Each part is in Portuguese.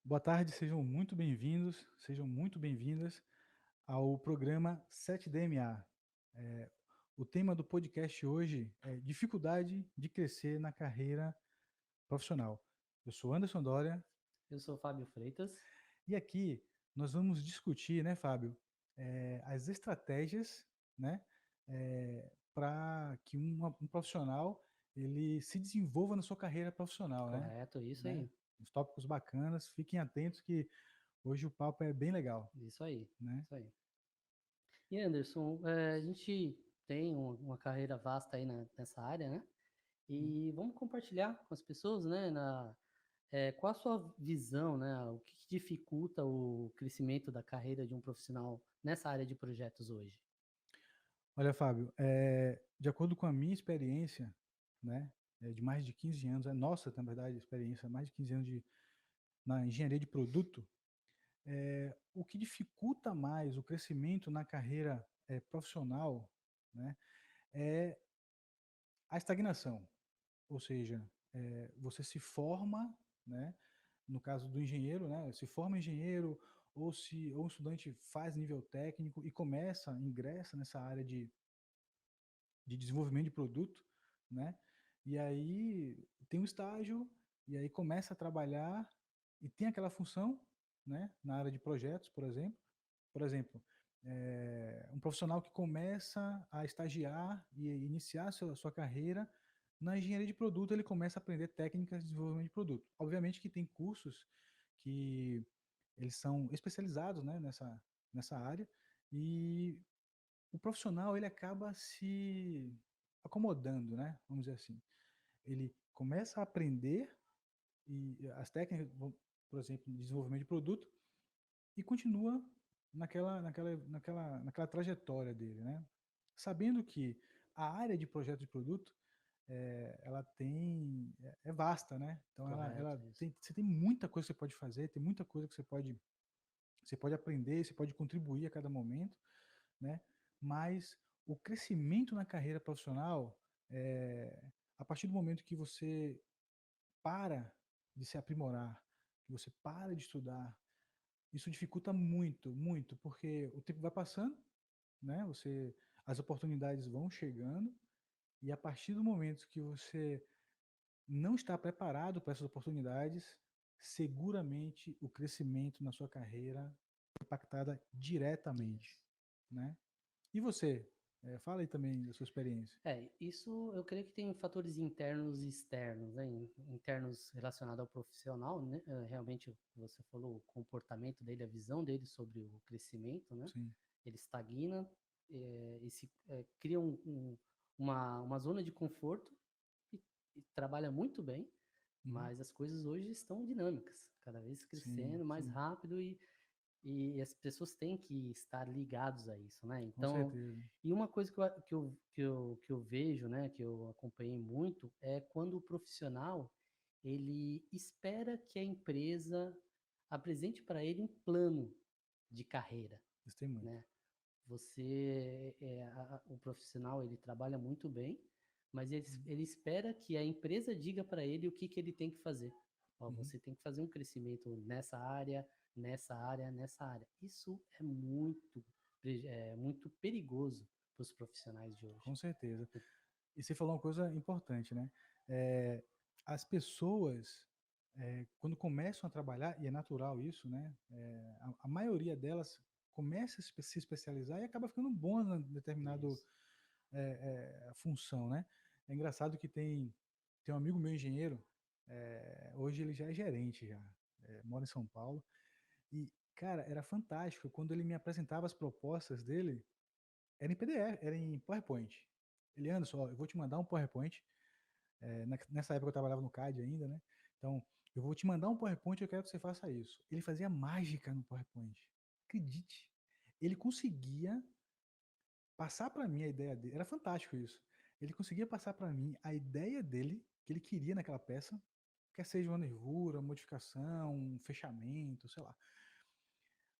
Boa tarde, sejam muito bem-vindos, sejam muito bem-vindas ao programa 7DMA. É, o tema do podcast hoje é dificuldade de crescer na carreira profissional. Eu sou Anderson Doria Eu sou o Fábio Freitas. e aqui nós vamos discutir, né, Fábio, as estratégias, né, para que um profissional ele se desenvolva na sua carreira profissional, Correto, isso né? aí. Uns tópicos bacanas, fiquem atentos que hoje o papo é bem legal, Isso aí. né? Isso aí. E Anderson, a gente tem uma carreira vasta aí nessa área, né? E vamos compartilhar com as pessoas, né? Qual a sua visão, né? O que dificulta o crescimento da carreira de um profissional nessa área de projetos hoje? Olha, Fábio, de acordo com a minha experiência, né, de mais de 15 anos, nossa, na verdade, experiência, mais de 15 anos na engenharia de produto, o que dificulta mais o crescimento na carreira profissional, né, é a estagnação. Ou seja, você se forma, né, no caso do engenheiro, né, se forma engenheiro ou um estudante faz nível técnico e ingressa nessa área de desenvolvimento de produto, né? E aí tem um estágio, e aí começa a trabalhar e tem aquela função, né? Na área de projetos, por exemplo. Por exemplo, um profissional que começa a estagiar e iniciar sua carreira na engenharia de produto, ele começa a aprender técnicas de desenvolvimento de produto. Obviamente que tem cursos que eles são especializados, né, nessa área, e o profissional ele acaba se acomodando, né? Vamos dizer assim. Ele começa a aprender e as técnicas, por exemplo, de desenvolvimento de produto e continua naquela trajetória dele, né? Sabendo que a área de projeto de produto ela é vasta, né? Então Correto, ela isso. tem, você tem muita coisa que você pode fazer, tem muita coisa que você pode aprender, você pode contribuir a cada momento, né? Mas o crescimento na carreira profissional, é, a partir do momento que você para de se aprimorar, que você para de estudar, isso dificulta muito, muito, porque o tempo vai passando, né? As oportunidades vão chegando e a partir do momento que você não está preparado para essas oportunidades, seguramente o crescimento na sua carreira é impactada diretamente, Isso. né? E você? Fala aí também da sua experiência. Isso eu creio que tem fatores internos e externos, né? Internos relacionados ao profissional, né? Realmente, você falou, o comportamento dele, a visão dele sobre o crescimento, né? Sim. Ele estagna cria uma zona de conforto e, e trabalha muito bem, Uhum. mas as coisas hoje estão dinâmicas, cada vez Sim, crescendo mais sim. rápido e as pessoas têm que estar ligados a isso, né? Com Então, certeza. e uma coisa que eu vejo, né, que eu acompanhei muito, é quando o profissional ele espera que a empresa apresente para ele um plano de carreira, Isso tem muito. né? O profissional ele trabalha muito bem, mas ele espera que a empresa diga para ele o que ele tem que fazer. Ó, Uhum. você tem que fazer um crescimento nessa área, nessa área, nessa área. Isso é muito perigoso para os profissionais de hoje. Com certeza. E você falou uma coisa importante, né? É, as pessoas, quando começam a trabalhar, e é natural isso, né? A maioria delas começa a se especializar e acaba ficando bom em determinado Isso. função, né? É engraçado que tem um amigo meu engenheiro, hoje ele já é gerente, já, mora em São Paulo, e, cara, era fantástico quando ele me apresentava as propostas dele, era em PDF, era em PowerPoint. Ele, Anderson, ó, eu vou te mandar um PowerPoint. Nessa época eu trabalhava no CAD ainda, né? Então, eu vou te mandar um PowerPoint e eu quero que você faça isso. Ele fazia mágica no PowerPoint. Acredite. Ele conseguia passar para mim a ideia dele. Era fantástico isso. Ele conseguia passar para mim a ideia dele, que ele queria naquela peça, quer seja uma nervura, uma modificação, um fechamento, sei lá,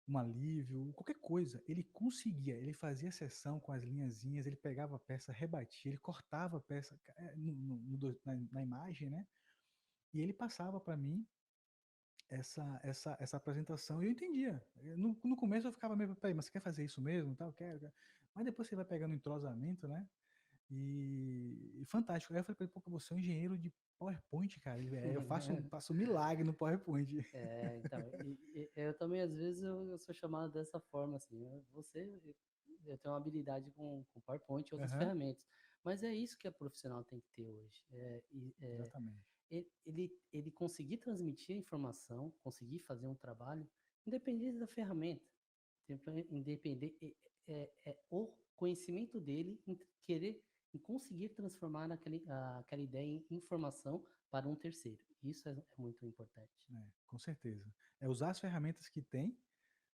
um alívio, qualquer coisa. Ele conseguia, ele fazia sessão com as linhazinhas, ele pegava a peça, rebatia, ele cortava a peça na imagem, né? E ele passava para mim essa apresentação e eu entendia. No começo eu ficava meio, peraí, mas você quer fazer isso mesmo? Tal, quero. Mas depois você vai pegando entrosamento, né? E fantástico. Aí eu falei pra ele, pô, você é um engenheiro de PowerPoint, cara. Eu faço milagre no PowerPoint. Então, eu também, às vezes, eu sou chamado dessa forma, assim, eu tenho uma habilidade com PowerPoint e outras Aham, ferramentas, mas é isso que a profissional tem que ter hoje, exatamente. ele conseguir transmitir a informação, conseguir fazer um trabalho, independente da ferramenta, independente, o conhecimento dele em querer, em conseguir transformar aquela ideia em informação para um terceiro. Isso é muito importante. Com certeza. É usar as ferramentas que tem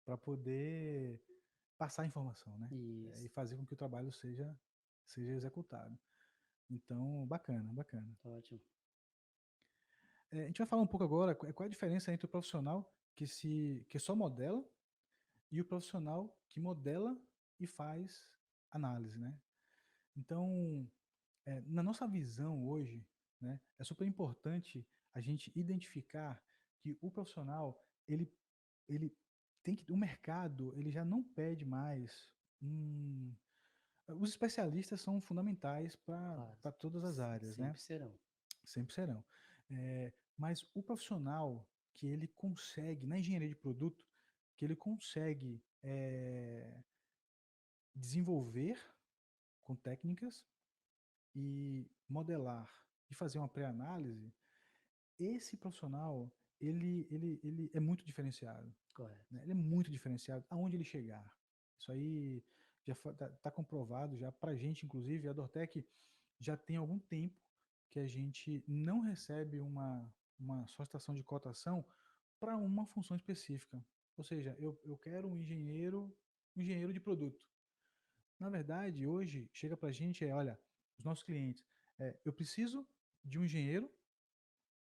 para poder passar a informação, né? E Isso, fazer com que o trabalho seja executado. Então, bacana, bacana. ótimo. A gente vai falar um pouco agora qual é a diferença entre o profissional que só modela e o profissional que modela e faz análise, né? Então, na nossa visão hoje, né, é super importante a gente identificar que o profissional ele tem que o mercado ele já não pede mais os especialistas são fundamentais Claro, para todas as áreas, né? sempre serão. Sempre serão. Mas o profissional que ele consegue, na engenharia de produto, que ele consegue desenvolver com técnicas e modelar e fazer uma pré-análise, esse profissional, ele é muito diferenciado, Correto. né? Ele é muito diferenciado aonde ele chegar. Isso aí já está comprovado, já para a gente, inclusive, a Dortec já tem algum tempo que a gente não recebe uma solicitação de cotação para uma função específica. Ou seja, eu quero um engenheiro de produto. Na verdade, hoje, chega para a gente, olha, os nossos clientes, eu preciso de um engenheiro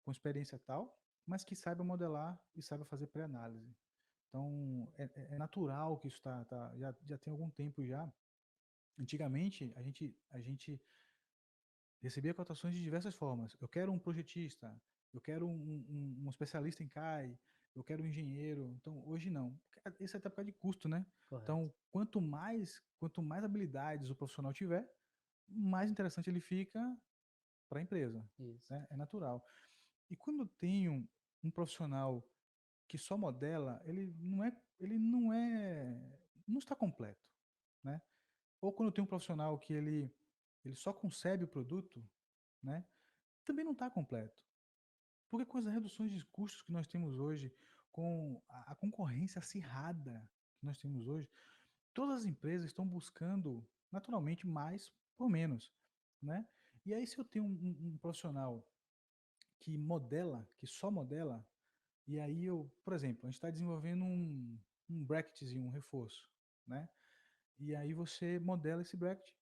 com experiência tal, mas que saiba modelar e saiba fazer pré-análise. Então, é natural que isso já tem algum tempo já. Antigamente, a gente recebia cotações de diversas formas. Eu quero um projetista, eu quero um especialista em CAI, eu quero um engenheiro. Então, hoje não. Isso é até por causa de custo, né? Correto. Então, quanto mais habilidades o profissional tiver, mais interessante ele fica para a empresa. Isso. Né? É natural. E quando eu tenho um profissional que só modela, não está completo, né? Ou quando tem um profissional que ele só concebe o produto, né? Também não está completo. Porque com as reduções de custos que nós temos hoje, com a concorrência acirrada que nós temos hoje, todas as empresas estão buscando naturalmente mais por menos, né? E aí se eu tenho um profissional que modela, que só modela, e aí por exemplo, a gente está desenvolvendo um bracketzinho, um reforço, né? E aí você modela esse bracket,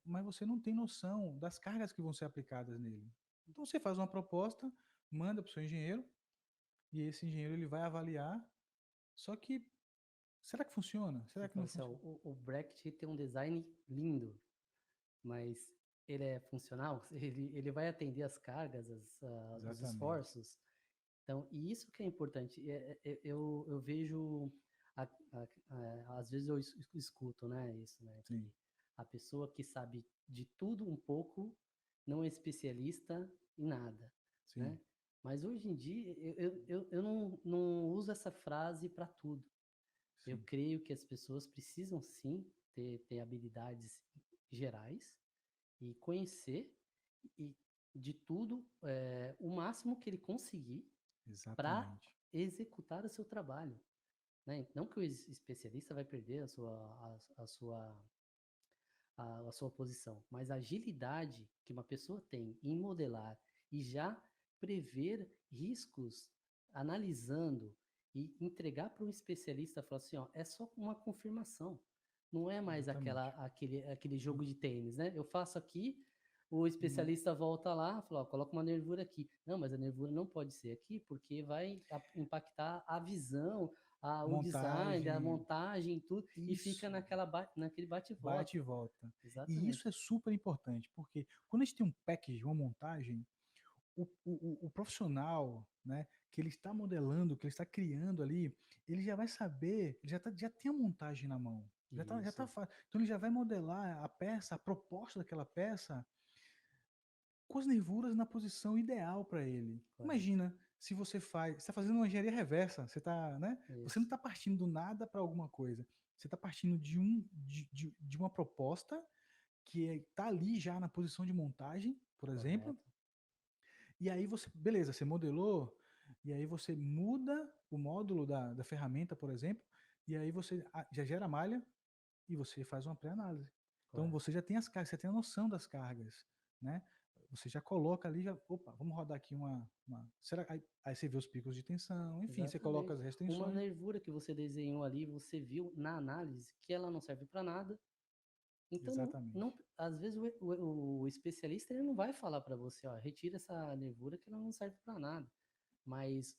mas você não tem noção das cargas que vão ser aplicadas nele. Então você faz uma proposta, manda para o seu engenheiro, e esse engenheiro ele vai avaliar, só que será que funciona? Você Será que fala não assim, ó, funciona? o Bracket tem um design lindo, mas ele é funcional? Ele vai atender as cargas, os Exatamente. esforços? Então, e isso que é importante. Eu vejo, às vezes eu escuto, né, isso, né, Sim, que a pessoa que sabe de tudo um pouco não é especialista em nada, sim, né? Mas hoje em dia eu não uso essa frase para tudo. Eu sim. creio que as pessoas precisam sim ter habilidades gerais e conhecer e de tudo o máximo que ele conseguir para Exatamente. executar o seu trabalho, né? Não que o especialista vai perder a sua posição, mas a agilidade que uma pessoa tem em modelar e já prever riscos, analisando e entregar para um especialista, falar assim, ó, é só uma confirmação, não é mais Exatamente. aquele jogo de tênis, né? Eu faço aqui, o Hum, especialista volta lá, fala, ó, coloca uma nervura aqui. Não, mas a nervura não pode ser aqui, porque vai impactar a visão, o design, a Montagem, montagem, tudo, e fica isso, naquele bate e bate-volta. volta. E Exatamente. isso é super importante, porque quando a gente tem um package, uma montagem, o profissional, né, que ele está modelando, que ele está criando ali, ele já vai saber, já tem a montagem na mão. Já tá Isso, fácil. Então ele já vai modelar a peça, a proposta daquela peça, com as nervuras na posição ideal para ele. correto. Imagina se você está fazendo uma engenharia reversa, você tá, né? Você não Isso, está partindo do nada para alguma coisa. Você está partindo de uma proposta que está ali já na posição de montagem, por exemplo, correto. e aí você, beleza, você modelou, e aí você muda o módulo da ferramenta, por exemplo, e aí você já gera a malha e você faz uma pré-análise. Então Correto. você já tem as cargas, você tem a noção das cargas, né? Você já coloca ali, já, opa, vamos rodar aqui será, aí você vê os picos de tensão, enfim, você coloca Exatamente. as Uma restrições. nervura que você desenhou ali, você viu na análise que ela não serve para nada. Então, Exatamente. às vezes o especialista ele não vai falar para você, ó, retira essa nervura que ela não serve para nada. Mas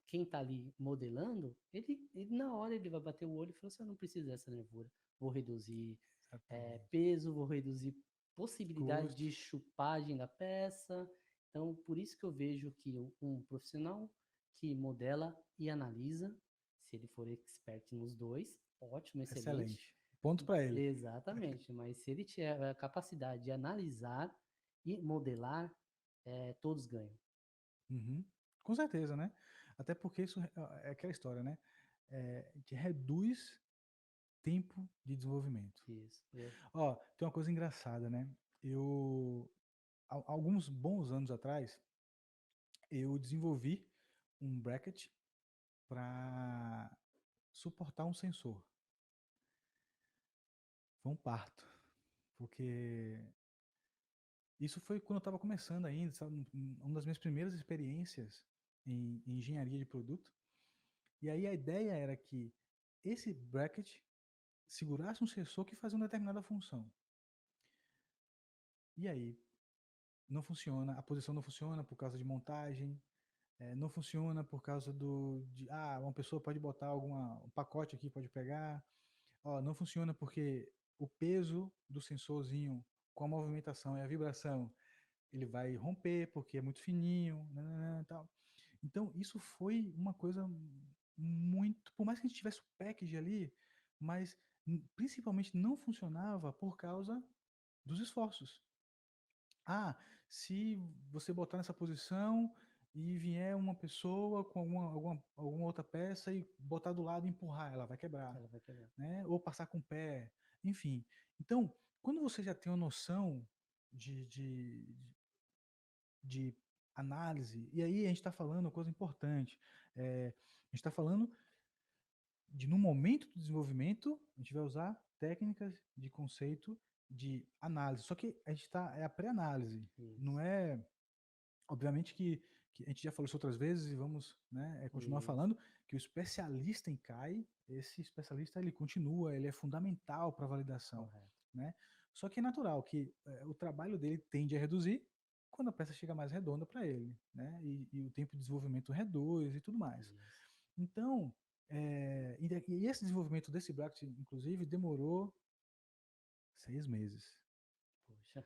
quem está ali modelando, ele na hora ele vai bater o olho e falar assim, eu não preciso dessa nervura. Vou reduzir Exatamente. peso, vou reduzir possibilidade de Custos. chupagem da peça. Então, por isso que eu vejo que um profissional que modela e analisa, se ele for expert nos dois, ótimo, excelente. Excelente. Ponto para ele. Exatamente, mas se ele tiver a capacidade de analisar e modelar, todos ganham. Uhum. Com certeza, né? Até porque isso é aquela história, né? Que reduz tempo de desenvolvimento. Isso. Ó, tem uma coisa engraçada, né? Eu, alguns bons anos atrás, eu desenvolvi um bracket para suportar um sensor. Foi um parto, porque isso foi quando eu estava começando ainda, sabe? Uma das minhas primeiras experiências em engenharia de produto. E aí a ideia era que esse bracket segurasse um sensor que fazia uma determinada função. E aí não funciona, a posição não funciona por causa de montagem, não funciona por causa uma pessoa pode botar um pacote aqui, pode pegar. Ó, não funciona porque o peso do sensorzinho com a movimentação e a vibração, ele vai romper porque é muito fininho, né, tal. Então, isso foi uma coisa muito, por mais que a gente tivesse o package ali, mas principalmente não funcionava por causa dos esforços. Ah, se você botar nessa posição e vier uma pessoa com alguma outra peça e botar do lado e empurrar, ela vai quebrar, Ela vai quebrar. né? Ou passar com o pé, enfim. Então, quando você já tem uma noção de, de, de análise, e aí a gente está falando uma coisa importante, a gente está falando no momento do desenvolvimento, a gente vai usar técnicas de conceito de análise, só que é a pré-análise, não Isso. é. Obviamente que a gente já falou isso outras vezes e vamos, né, continuar Isso. falando que o especialista em CAI, esse especialista ele continua, ele é fundamental para a validação, Correto. né? Só que é natural que o trabalho dele tende a reduzir quando a peça chega mais redonda para ele, né? E o tempo de desenvolvimento reduz e tudo mais. Isso. Então, e esse desenvolvimento desse bracket, inclusive, demorou 6 meses Poxa,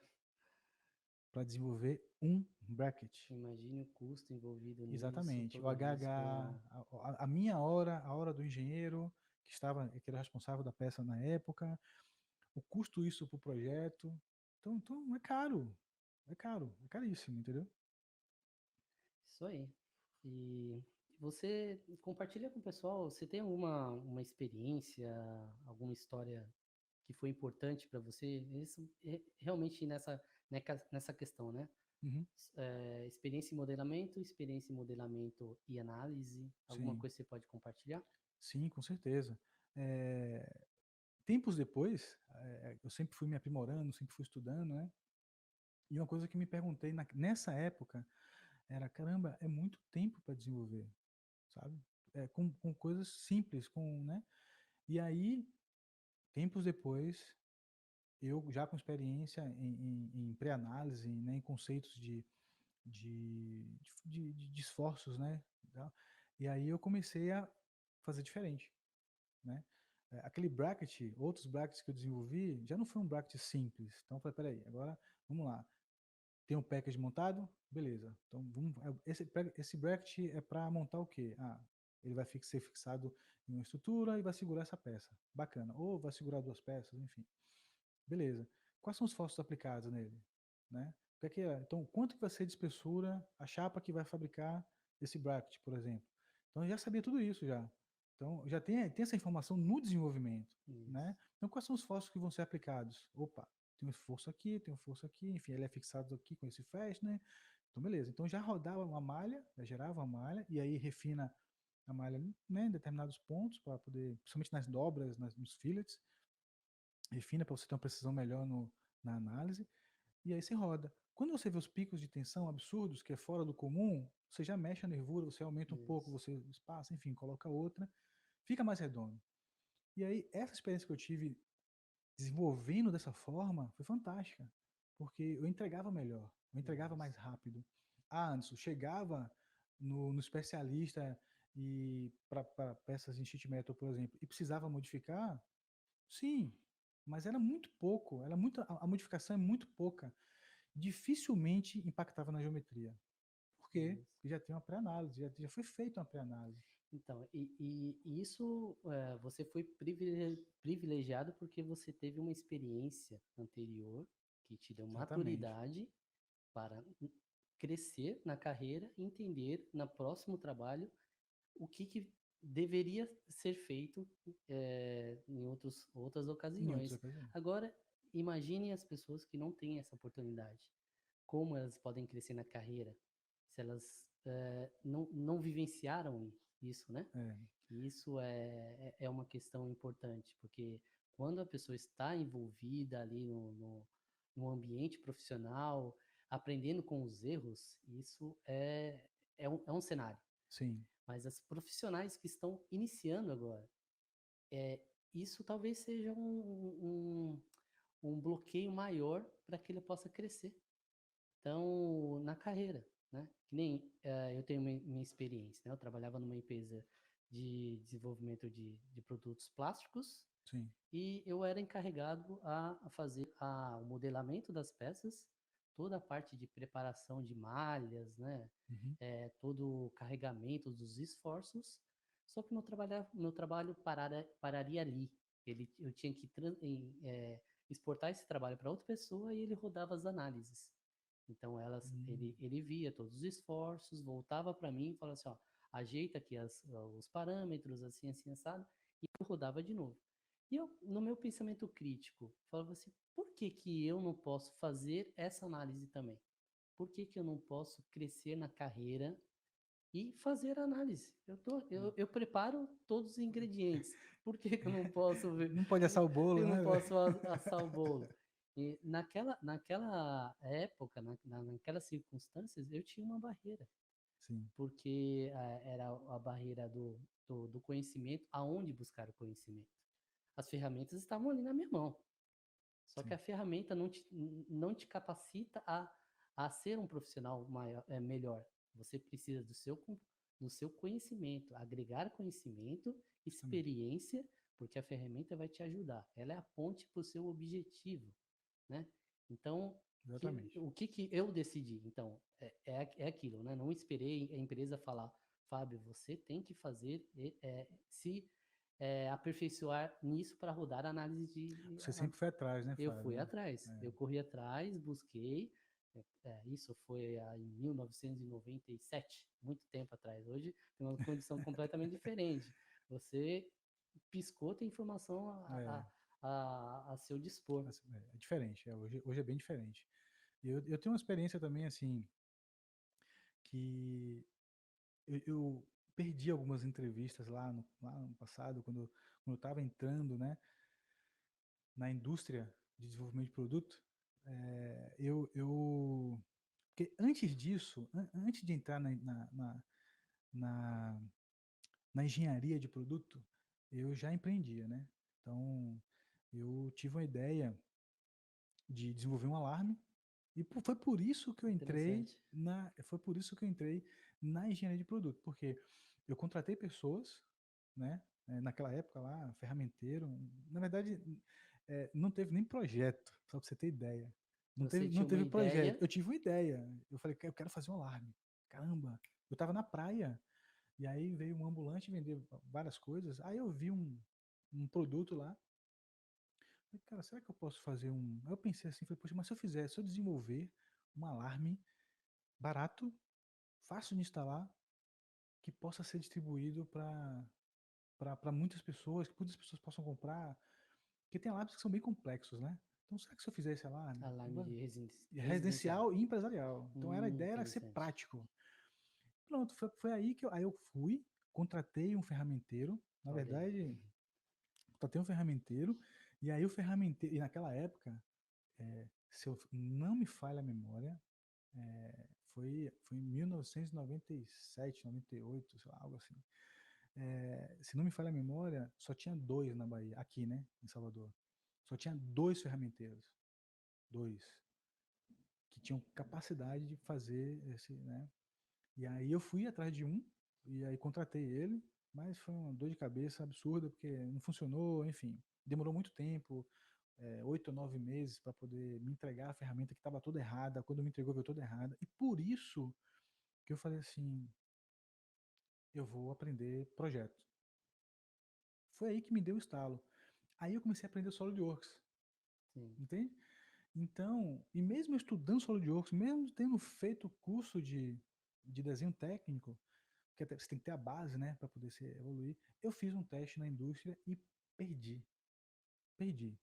para desenvolver um bracket. imagine o custo envolvido nisso, Exatamente. O todo HH, risco. a minha hora, a hora do engenheiro, que era responsável da peça na época, o custo isso para o projeto. Então é caro. É caro. É caríssimo, entendeu? Isso aí. E você compartilha com o pessoal, você tem alguma uma experiência, alguma história que foi importante para você? Isso realmente nessa questão, né? Uhum. Experiência em modelamento e análise. Alguma Sim, coisa que você pode compartilhar? sim, com certeza. É, tempos depois, eu sempre fui me aprimorando, sempre fui estudando, né? E uma coisa que me perguntei nessa época era, caramba, é muito tempo para desenvolver, sabe? Com coisas simples, né? E aí, tempos depois, eu já com experiência em pré-análise, né, em conceitos de esforços, né? Tá? E aí eu comecei a fazer diferente, né? Aquele bracket, outros brackets que eu desenvolvi, já não foi um bracket simples. Então eu falei, peraí, agora vamos lá. Tem um package montado? Beleza. Então, esse bracket é para montar o quê? Ah, ele vai ser fixado em uma estrutura e vai segurar essa peça. Bacana. Ou vai segurar duas peças, enfim. Beleza. Quais são os forços aplicados nele? Né? Então, quanto que vai ser de espessura a chapa que vai fabricar esse bracket, por exemplo? Então, eu já sabia tudo isso já. Então, já tem essa informação no desenvolvimento, Isso. né? Então, quais são os forços que vão ser aplicados? Opa, tem um esforço aqui, tem um esforço aqui, enfim, ele é fixado aqui com esse fastener. Então, beleza. Então, já rodava uma malha, já gerava uma malha, e aí refina a malha, né, em determinados pontos, para poder, principalmente nas dobras, nos fillets, refina para você ter uma precisão melhor na análise, e aí você roda. Quando você vê os picos de tensão absurdos, que é fora do comum, você já mexe a nervura, você aumenta um pouco, Isso. você espaça, enfim, coloca outra, fica mais redondo. E aí, essa experiência que eu tive desenvolvendo dessa forma foi fantástica, porque eu entregava melhor, eu entregava mais Isso. rápido. Ah, Anderson, chegava no especialista e para peças em sheet metal, por exemplo, e precisava modificar, sim, mas era muito pouco, a modificação é muito pouca. Dificilmente impactava na geometria. Por quê? Isso. Porque já tem uma pré-análise, já foi feita uma pré-análise. Então, e isso você foi privilegiado porque você teve uma experiência anterior que te deu Exatamente. maturidade para crescer na carreira, entender no próximo trabalho o que deveria ser feito em outras Em outras ocasiões. ocasiões. Agora, imagine as pessoas que não têm essa oportunidade. Como elas podem crescer na carreira se elas não vivenciaram isso, né? É, Que isso é uma questão importante, porque quando a pessoa está envolvida ali no ambiente profissional, aprendendo com os erros, isso é um cenário. sim, Mas as profissionais que estão iniciando agora, é, isso talvez seja um bloqueio maior para que ele possa crescer. Então, na carreira, né? Que nem eu tenho minha experiência, né? Eu trabalhava numa empresa de desenvolvimento de produtos plásticos sim. e eu era encarregado a fazer o modelamento das peças, toda a parte de preparação de malhas, né? Uhum. Todo o carregamento dos esforços. Só que meu trabalho pararia ali. Eu tinha que exportar esse trabalho para outra pessoa e ele rodava as análises. Então Hum, ele via todos os esforços, voltava para mim e falava assim, ó, ajeita aqui os parâmetros, assim, assim, assado, e eu rodava de novo. E eu, no meu pensamento crítico, falava assim, por que que eu não posso fazer essa análise também? Por que que eu não posso crescer na carreira e fazer análise? Eu preparo todos os ingredientes. Por que que eu não posso ver? Não pode assar o bolo, Eu não né, velho? posso assar o bolo. E naquela época, naquelas circunstâncias, eu tinha uma barreira, Sim. porque era a barreira do conhecimento, aonde buscar o conhecimento. As ferramentas estavam ali na minha mão, só que Sim. a ferramenta não te capacita a ser um profissional melhor. Você precisa do seu conhecimento, agregar conhecimento, Justamente. experiência, porque a ferramenta vai te ajudar. Ela é a ponte para o seu objetivo, né? Então, Exatamente. o que eu decidi? Então, é aquilo, né? Não esperei a empresa falar, Fábio, você tem que fazer, se aperfeiçoar nisso para rodar a análise de Você sempre foi atrás, né, eu Fábio? fui atrás, É, eu corri atrás, busquei. Isso foi em 1997, muito tempo atrás. Hoje tem uma condição completamente diferente. Você piscou, tem informação é, a seu dispor. assim, é diferente. Hoje é bem diferente. Eu tenho uma experiência também, assim, que eu perdi algumas entrevistas lá no passado, quando eu estava entrando, né, na indústria de desenvolvimento de produto. Porque antes disso, antes de entrar na, na engenharia de produto, eu já empreendia, né? Então, eu tive uma ideia de desenvolver um alarme e foi por isso que eu entrei Interessante. na engenharia de produto, porque eu contratei pessoas, né? Naquela época lá, ferramenteiro, na verdade, não teve nem projeto, só para você ter ideia. Você Não tinha uma teve projeto. ideia. Eu tive uma ideia. Eu falei, eu quero fazer um alarme. Caramba, eu tava na praia. E aí veio um ambulante vender várias coisas. Aí eu vi um produto lá. Falei, cara, será que eu posso fazer um. Aí eu pensei assim, falei, poxa, mas se eu fizer, se eu desenvolver um alarme barato, fácil de instalar, que possa ser distribuído para muitas pessoas, que muitas pessoas possam comprar, porque tem alarmes que são bem complexos, né? Então, será que se eu fizer esse alarme, Alarme de residencial. residencial e empresarial? Então, a ideia era ser Interessante. prático. Pronto, foi aí que aí eu fui, contratei um ferramenteiro, na Olha aí. verdade, contratei um ferramenteiro, e aí o ferramenteiro, e naquela época, se eu não me falha a memória, foi em 1997, 98, sei lá, algo assim. Se não me falha a memória, só tinha dois na Bahia, aqui, né, em Salvador. Só tinha dois ferramenteiros, dois, que tinham capacidade de fazer esse, né? E aí eu fui atrás de um, e aí contratei ele, mas foi uma dor de cabeça absurda, porque não funcionou, enfim. Demorou muito tempo, 8 ou 9 meses para poder me entregar a ferramenta que estava toda errada. Quando me entregou, veio toda errada. E por isso que eu falei assim, eu vou aprender projeto. Foi aí que me deu o estalo. Aí eu comecei a aprender SolidWorks, Sim. entende? Então, e mesmo estudando SolidWorks, mesmo tendo feito curso de desenho técnico, porque você tem que ter a base, né, para poder se evoluir, eu fiz um teste na indústria e perdi. Perdi.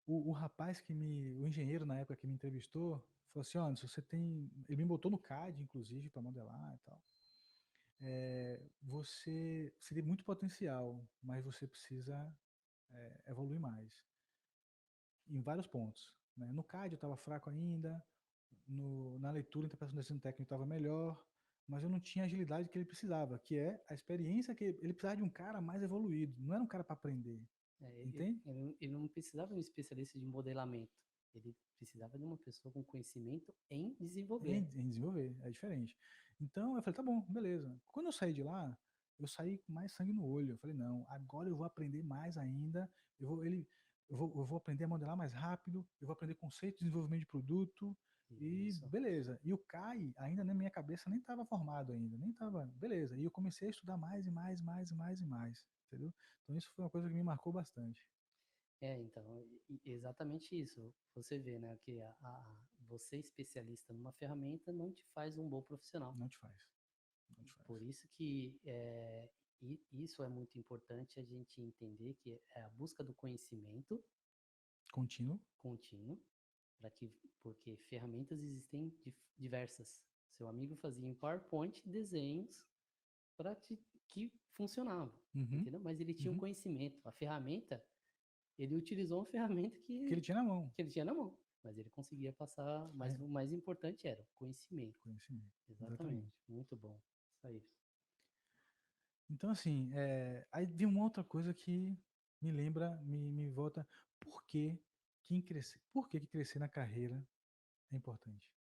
O rapaz o engenheiro na época que me entrevistou, falou assim, olha, se você tem, ele me botou no CAD, inclusive, para modelar e tal. Você tem muito potencial, mas você precisa evoluir mais em vários pontos. Né? No CAD eu estava fraco ainda, na leitura, interpretação do desenho técnico estava melhor, mas eu não tinha a agilidade que ele precisava, que é a experiência que ele precisava de um cara mais evoluído, não era um cara para aprender, entende? Ele não precisava de um especialista de modelamento. Ele precisava de uma pessoa com conhecimento em desenvolver. Em desenvolver, é diferente. Então eu falei, tá bom, beleza. Quando eu saí de lá, eu saí com mais sangue no olho. Eu falei, não, agora eu vou aprender mais ainda. Eu vou aprender a modelar mais rápido. Eu vou aprender conceito de desenvolvimento de produto. E Isso. beleza. E o CAI ainda na minha cabeça nem estava formado ainda, nem estava, beleza. E eu comecei a estudar mais e mais, mais e mais e mais, entendeu? Então isso foi uma coisa que me marcou bastante. Então, exatamente isso. Você vê, né, que você especialista numa ferramenta não te faz um bom profissional. Não te faz, não te faz. Por isso que isso é muito importante a gente entender que é a busca do conhecimento Contínuo. contínuo, para que porque ferramentas existem diversas. Seu amigo fazia em PowerPoint desenhos para que funcionavam, Uhum, entendeu? Mas ele tinha um uhum. conhecimento. A ferramenta, ele utilizou uma ferramenta Que ele tinha na mão. que ele tinha na mão, mas ele conseguia passar, mas Aí, o mais importante era o conhecimento. conhecimento. Exatamente, Exatamente. muito bom. Isso aí. Então, assim, aí vem uma outra coisa que me lembra, me volta, por que por que crescer na carreira é importante?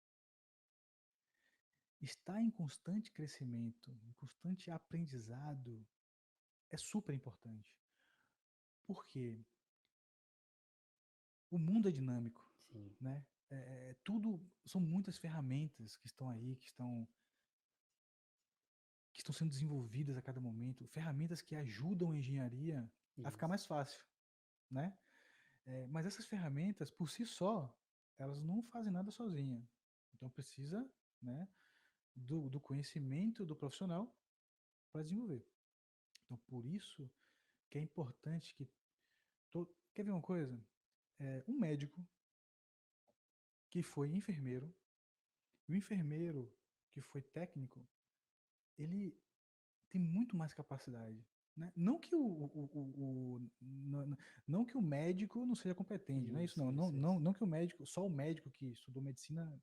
Estar em constante crescimento, em constante aprendizado é super importante. Porque o mundo é dinâmico, Sim, né? Tudo, são muitas ferramentas que estão aí, que estão sendo desenvolvidas a cada momento, ferramentas que ajudam a engenharia a ficar isso, mais fácil, né? Mas essas ferramentas, por si só, elas não fazem nada sozinha. Então precisa, né, do conhecimento do profissional para desenvolver. Então por isso que é importante que quer ver uma coisa? Um médico que foi enfermeiro, e o enfermeiro que foi técnico, ele tem muito mais capacidade. Né? Não que não que o médico não seja competente, não é isso isso, não. isso, isso. Não que o médico, só o médico que estudou medicina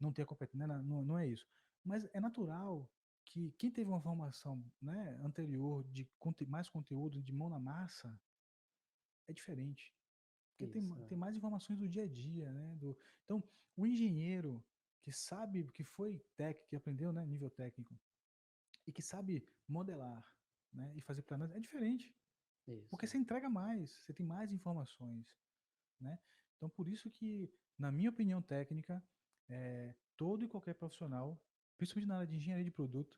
não tenha competência, não é isso. Mas é natural que quem teve uma formação, né, anterior de mais conteúdo de mão na massa é diferente. Porque Isso, tem mais informações do dia a dia, né? Então, o engenheiro que sabe, que foi técnico, que aprendeu, né, nível técnico, e que sabe modelar, né, e fazer planejamento, é diferente. Porque isso. você entrega mais, você tem mais informações, né? Então, por isso que, na minha opinião técnica, todo e qualquer profissional, principalmente na área de engenharia de produto,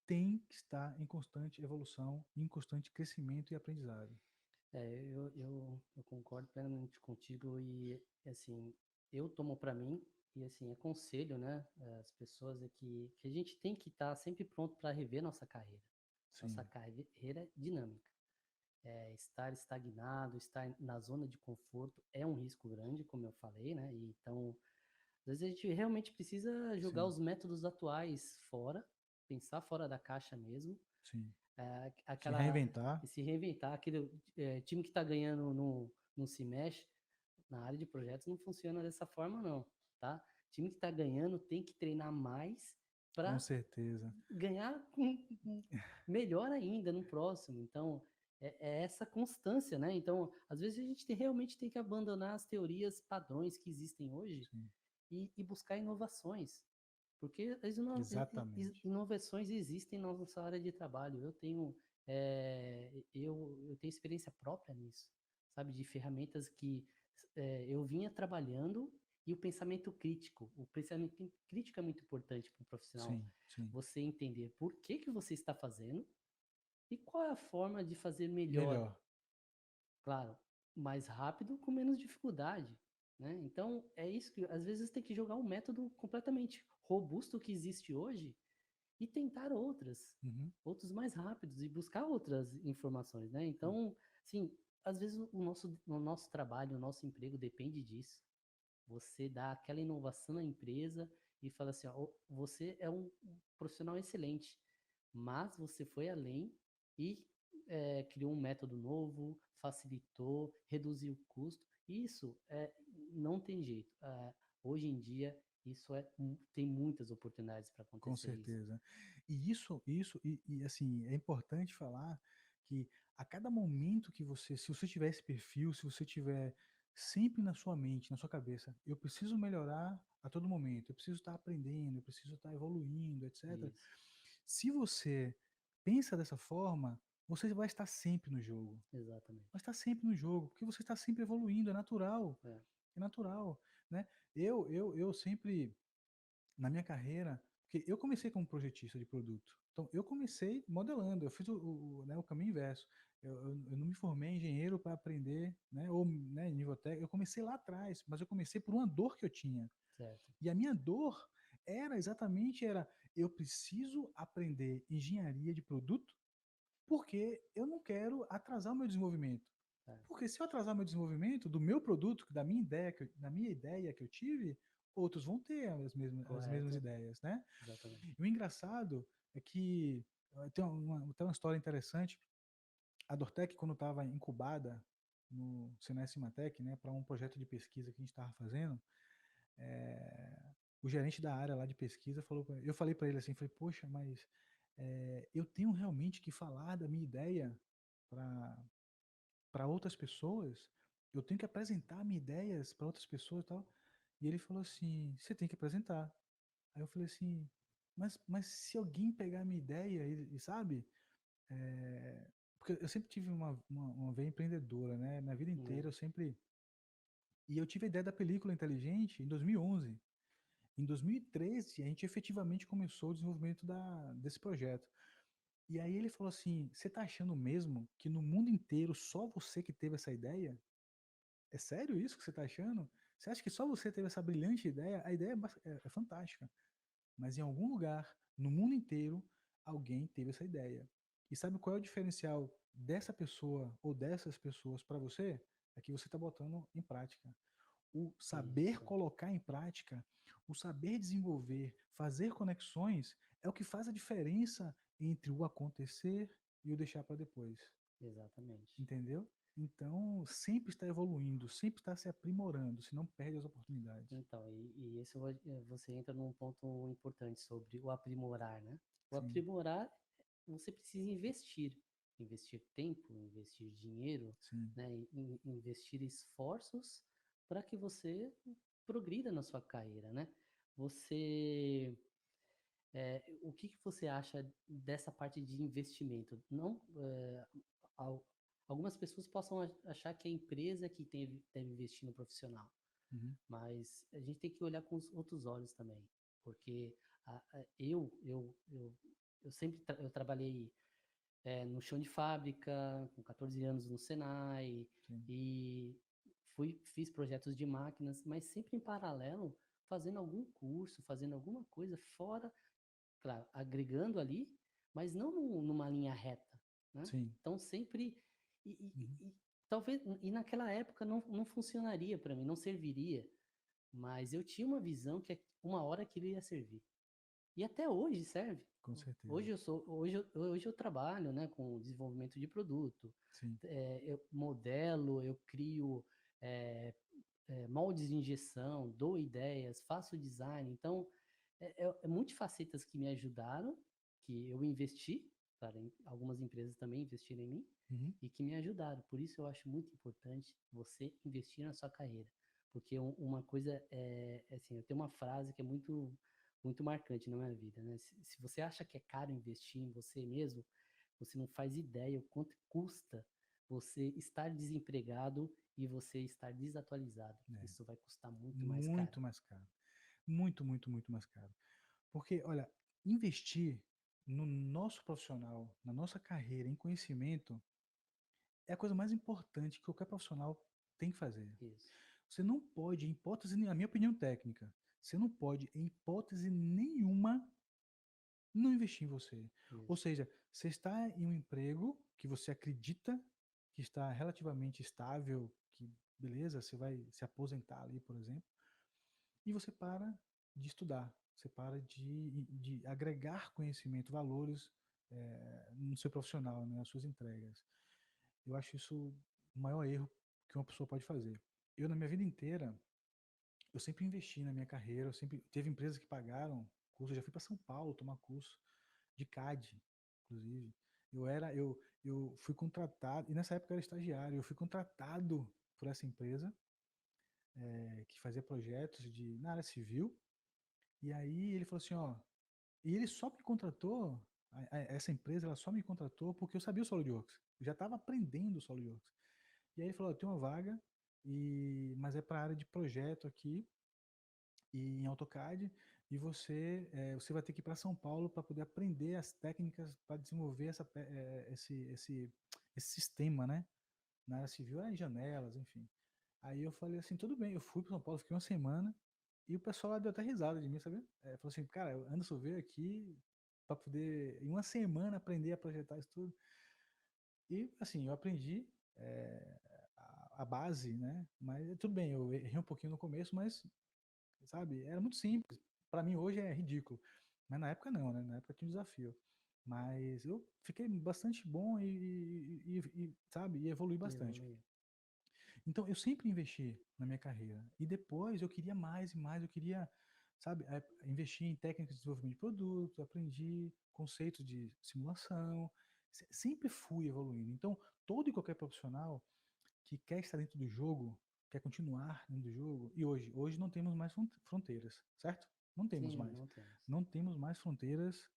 tem que estar em constante evolução, em constante crescimento e aprendizado. Eu concordo plenamente contigo e, assim, eu tomo para mim e, assim, aconselho, né, as pessoas é que a gente tem que estar sempre pronto para rever nossa carreira. Nossa Sim, carreira é dinâmica. Estar estagnado, estar na zona de conforto é um risco grande, como eu falei, né? E então, às vezes a gente realmente precisa jogar sim, os métodos atuais fora, pensar fora da caixa mesmo, sim. Se aquela reinventar, e se reinventar, aquele time que está ganhando não se mexe. Na área de projetos não funciona dessa forma, não, tá? Time que está ganhando tem que treinar mais com para certeza. ganhar melhor ainda no próximo. Então, é essa constância, né? Então, às vezes a gente realmente tem que abandonar as teorias padrões que existem hoje Sim, e buscar inovações. Porque as exatamente. inovações existem na nossa área de trabalho. Eu tenho experiência própria nisso, sabe? De ferramentas que eu vinha trabalhando e o pensamento crítico. O pensamento crítico é muito importante para um profissional. Sim, sim. Você entender por que que você está fazendo e qual é a forma de fazer melhor. Melhor. Claro, mais rápido com menos dificuldade, né? Então, é isso que às vezes tem que jogar um método completamente robusto que existe hoje e tentar Uhum. outros mais rápidos e buscar outras informações, né? Então, assim, às vezes o nosso trabalho, o nosso emprego depende disso. Você dá aquela inovação na empresa e fala assim, ó, você é um profissional excelente, mas você foi além e criou um método novo, facilitou, reduziu o custo. Isso não tem jeito. Hoje em dia, tem muitas oportunidades para Com acontecer isso. certeza. E assim, é importante falar que a cada momento que você, se você tiver esse perfil, se você tiver sempre na sua mente, na sua cabeça, eu preciso melhorar a todo momento, eu preciso estar aprendendo, eu preciso estar evoluindo, etc. Isso, Se você pensa dessa forma, você vai estar sempre no jogo. exatamente. Vai estar sempre no jogo, porque você está sempre evoluindo, É, é natural, né? Eu sempre na minha carreira, porque eu comecei como projetista de produto. Então, eu comecei modelando, eu fiz né, o caminho inverso. Eu não me formei engenheiro para aprender, né, ou né, nível técnico. Eu comecei lá atrás, mas eu comecei por uma dor que eu tinha. certo. E a minha dor era, eu preciso aprender engenharia de produto porque eu não quero atrasar o meu desenvolvimento. É, Porque se eu atrasar meu desenvolvimento do meu produto, da minha ideia que eu tive, outros vão ter as mesmas correto, ideias, né? exatamente. E o engraçado é que tem uma história interessante. A Dortec, quando estava incubada no Senai Cimatec, né, para um projeto de pesquisa que a gente estava fazendo, o gerente da área lá de pesquisa falou, eu falei para ele assim, falei, poxa, mas eu tenho realmente que falar da minha ideia para outras pessoas, eu tenho que apresentar minhas ideias para outras pessoas e tal. E ele falou assim, você tem que apresentar. Aí eu falei assim, mas se alguém pegar a minha ideia e sabe, é, porque eu sempre tive uma veia empreendedora, né? Minha vida É, inteira eu sempre... E eu tive a ideia da película inteligente em 2011. Em 2013, a gente efetivamente começou o desenvolvimento desse projeto. E aí ele falou assim, você tá achando mesmo que no mundo inteiro só você que teve essa ideia? É sério isso que você está achando? Você acha que só você teve essa brilhante ideia? A ideia é fantástica. Mas em algum lugar, no mundo inteiro, alguém teve essa ideia. E sabe qual é o diferencial dessa pessoa ou dessas pessoas para você? É que você está botando em prática. O saber isso, colocar em prática, o saber desenvolver, fazer conexões, é o que faz a diferença entre o acontecer e o deixar para depois. exatamente. Entendeu? Então, sempre está evoluindo, sempre está se aprimorando, senão perde as oportunidades. Então, você entra num ponto importante sobre o aprimorar, né? O Sim, aprimorar, você precisa investir. Investir tempo, investir dinheiro, sim. né? Investir esforços para que você progrida na sua carreira, né? Você, o que que você acha dessa parte de investimento? Não, algumas pessoas possam achar que a empresa que deve investir no profissional, Uhum. mas a gente tem que olhar com os outros olhos também, porque eu sempre eu trabalhei no chão de fábrica, com 14 anos no Senai, Sim. e fiz projetos de máquinas, mas sempre em paralelo, fazendo algum curso, fazendo alguma coisa fora, claro, agregando ali, mas não numa linha reta, né? Sim. Então sempre e, e- Uhum. e talvez naquela época não funcionaria para mim, não serviria, mas eu tinha uma visão que uma hora aquilo ia servir. E até hoje serve. Com certeza. Hoje eu trabalho, né, com desenvolvimento de produto. Sim. Eu modelo, eu crio moldes de injeção, dou ideias, faço design. Então, multifacetas que me ajudaram, que eu investi, para algumas empresas também investiram em mim, Uhum. e que me ajudaram. Por isso eu acho muito importante você investir na sua carreira. Porque uma coisa assim, eu tenho uma frase que é muito marcante na minha vida, né? Se você acha que é caro investir em você mesmo, você não faz ideia o quanto custa você estar desempregado e você estar desatualizado. É. Isso vai custar muito mais caro. Muito mais caro. Muito, muito, muito mais caro. Porque, olha, investir no nosso profissional, na nossa carreira, em conhecimento, é a coisa mais importante que qualquer profissional tem que fazer. Isso, Você não pode, em hipótese, a minha opinião técnica, você não pode, em hipótese nenhuma, não investir em você. Ou isso, seja, você está em um emprego que você acredita que está relativamente estável, que beleza, você vai se aposentar ali, por exemplo, e você para de estudar, você para de agregar conhecimento, valores no seu profissional, né, nas suas entregas. Eu acho isso o maior erro que uma pessoa pode fazer. Eu, na minha vida inteira, eu sempre investi na minha carreira, eu sempre teve empresas que pagaram curso, eu já fui para São Paulo tomar curso de CAD, inclusive. Eu fui contratado, e nessa época eu era estagiário, eu fui contratado por essa empresa que fazia projetos na área civil, e aí ele falou assim, ó, e ele só me contratou, essa empresa ela só me contratou porque eu sabia o SolidWorks, eu já estava aprendendo o SolidWorks. E aí ele falou, ó, tem uma vaga, mas é para a área de projeto aqui, e em AutoCAD, e você vai ter que ir para São Paulo para poder aprender as técnicas para desenvolver esse sistema, né? Na área civil, em janelas, enfim. Aí eu falei assim, tudo bem, eu fui para São Paulo, fiquei uma semana, e o pessoal lá deu até risada de mim, sabe? Falou assim, cara, o Anderson veio aqui para poder, em uma semana, aprender a projetar isso tudo. E, assim, eu aprendi a base, né? Mas tudo bem, eu errei um pouquinho no começo, mas sabe? Era muito simples. Para mim hoje é ridículo, mas na época não, né? Na época tinha um desafio. Mas eu fiquei bastante bom sabe, e evolui bastante. evoluir. Então eu sempre investi na minha carreira e depois eu queria mais e mais, eu queria, sabe, investir em técnicas de desenvolvimento de produto, aprendi conceitos de simulação, sempre fui evoluindo. Então todo e qualquer profissional que quer estar dentro do jogo, quer continuar dentro do jogo, e hoje não temos mais fronteiras, certo? Não temos Sim, mais. não temos. Não temos mais fronteiras,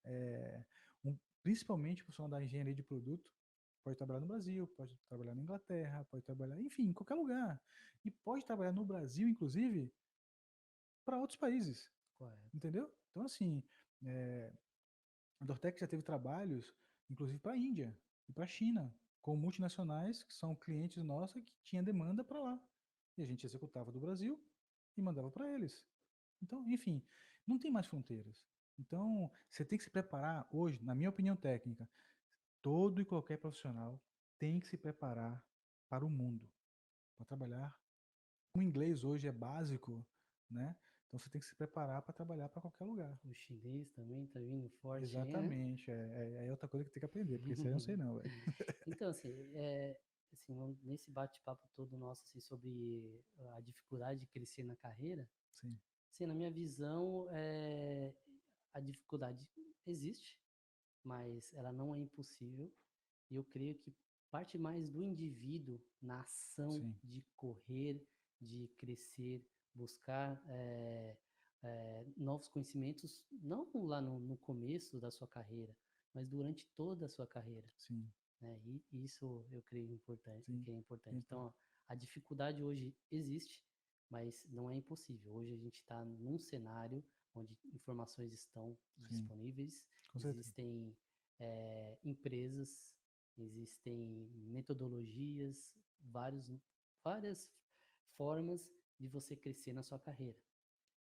principalmente o profissional da engenharia de produto, pode trabalhar no Brasil, pode trabalhar na Inglaterra, pode trabalhar, enfim, em qualquer lugar. E pode trabalhar no Brasil, inclusive, para outros países, Correto. entendeu? Então, assim, é, a Dortec já teve trabalhos, inclusive para a Índia e para a China, com multinacionais que são clientes nossos que tinha demanda para lá. E a gente executava do Brasil e mandava para eles. Então, enfim, não tem mais fronteiras. Então, você tem que se preparar hoje, na minha opinião técnica, todo e qualquer profissional tem que se preparar para o mundo, para trabalhar. O inglês hoje é básico, né? Então você tem que se preparar para trabalhar para qualquer lugar. O chinês também tá vindo forte aí, né? Exatamente, é outra coisa que tem que aprender, porque isso aí eu não sei não, velho. Então, assim, nesse bate-papo todo nosso assim, sobre a dificuldade de crescer na carreira, Sim, assim, na minha visão, a dificuldade existe, mas ela não é impossível. E eu creio que parte mais do indivíduo na ação sim, de correr, de crescer, buscar novos conhecimentos, não lá no começo da sua carreira, mas durante toda a sua carreira. sim. né? E isso eu creio importante, Sim. que é importante. Então, Então, a dificuldade hoje existe, mas não é impossível. Hoje a gente está num cenário onde informações estão sim, disponíveis, com certeza. existem empresas, existem metodologias, várias formas de você crescer na sua carreira.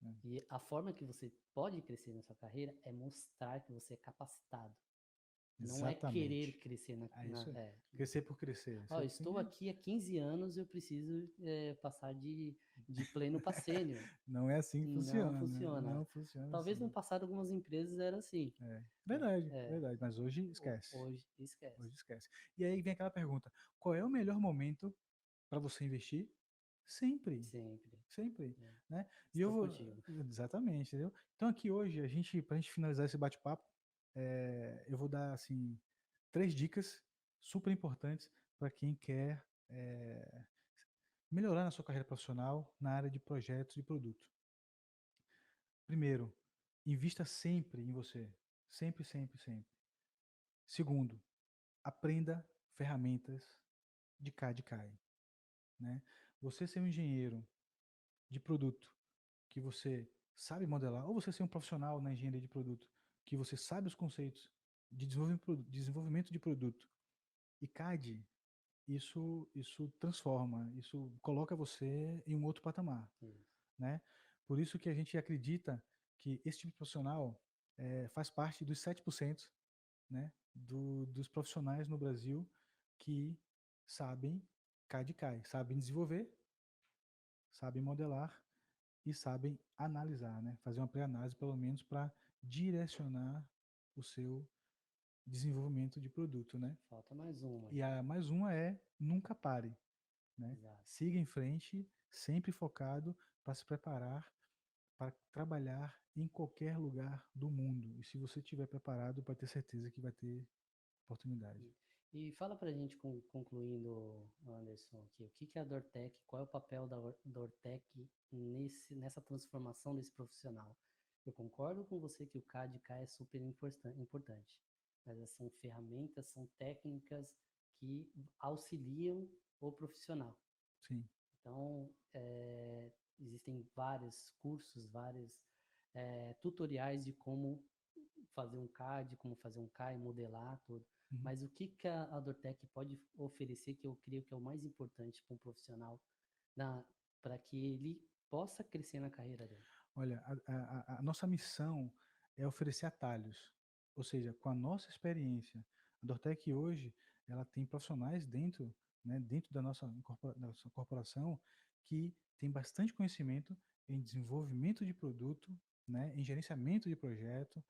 É. E a forma que você pode crescer na sua carreira é mostrar que você é capacitado. Não é querer Exatamente. crescer É isso aí. Crescer por crescer. Ó, Você tem estou que... aqui há 15 anos, eu preciso passar de pleno para sênior. Não é assim que Não funciona. funciona. Não funciona Talvez no assim. passado algumas empresas eram assim. É. Né? Verdade, verdade. Mas hoje esquece. Hoje esquece. Hoje esquece. E aí vem aquela pergunta: qual é o melhor momento para você investir? Sempre. Sempre. Sempre. Né? Né? E eu Estou vou. contigo. Exatamente, entendeu? Então aqui hoje, pra gente finalizar esse bate-papo, eu vou dar assim 3 dicas super importantes para quem quer melhorar na sua carreira profissional na área de projetos e produto. Primeiro, invista sempre em você. Sempre, sempre, sempre. Segundo, aprenda ferramentas de CAD e CAI, né? Você ser um engenheiro de produto que você sabe modelar, ou você ser um profissional na engenharia de produto que você sabe os conceitos de desenvolvimento de produto e CAD, isso transforma, isso coloca você em um outro patamar, Isso. né? Por isso que a gente acredita que esse tipo de profissional faz parte dos 7%, né, dos profissionais no Brasil que sabem CAD e CAI, sabem desenvolver, sabem modelar e sabem analisar, né? Fazer uma pré-análise, pelo menos, para direcionar o seu desenvolvimento de produto, né? Falta mais uma E aqui. a mais uma é nunca pare, né? Exato. Siga em frente, sempre focado para se preparar para trabalhar em qualquer lugar do mundo. E se você estiver preparado, pode ter certeza que vai ter oportunidade. E fala pra gente, concluindo, Anderson, aqui, o que que é a Dortec, qual é o papel da Dortec nessa transformação desse profissional? Eu concordo com você que o CAD e CAI é super importante, mas são ferramentas, são técnicas que auxiliam o profissional. Sim, Então, existem vários cursos, vários tutoriais de como fazer um CAD, como fazer um CAI, modelar tudo. uhum. Mas o que que a Dortec pode oferecer, que eu creio que é o mais importante para um profissional, para que ele possa crescer na carreira dele? Olha, a nossa missão é oferecer atalhos, ou seja, com a nossa experiência. A Dortec hoje, ela tem profissionais dentro, né, dentro da nossa corporação que tem bastante conhecimento em desenvolvimento de produto, né, em gerenciamento de projeto,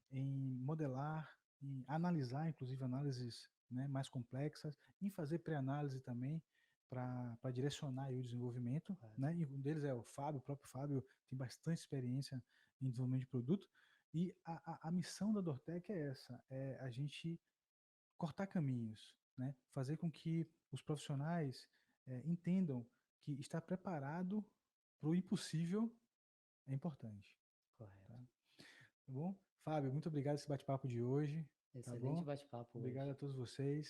em modelar, em analisar, inclusive análises, né, mais complexas, em fazer pré-análise também para direcionar aí o desenvolvimento, Correto. né? E um deles é o Fábio, o próprio Fábio tem bastante experiência em desenvolvimento de produto. E a missão da Dortec é essa, é a gente cortar caminhos, né? Fazer com que os profissionais entendam que estar preparado para o impossível é importante. Tá? Correto. Tá bom? Fábio, muito obrigado por esse bate-papo de hoje. Tá Excelente bom? bate-papo hoje. Obrigado a todos vocês.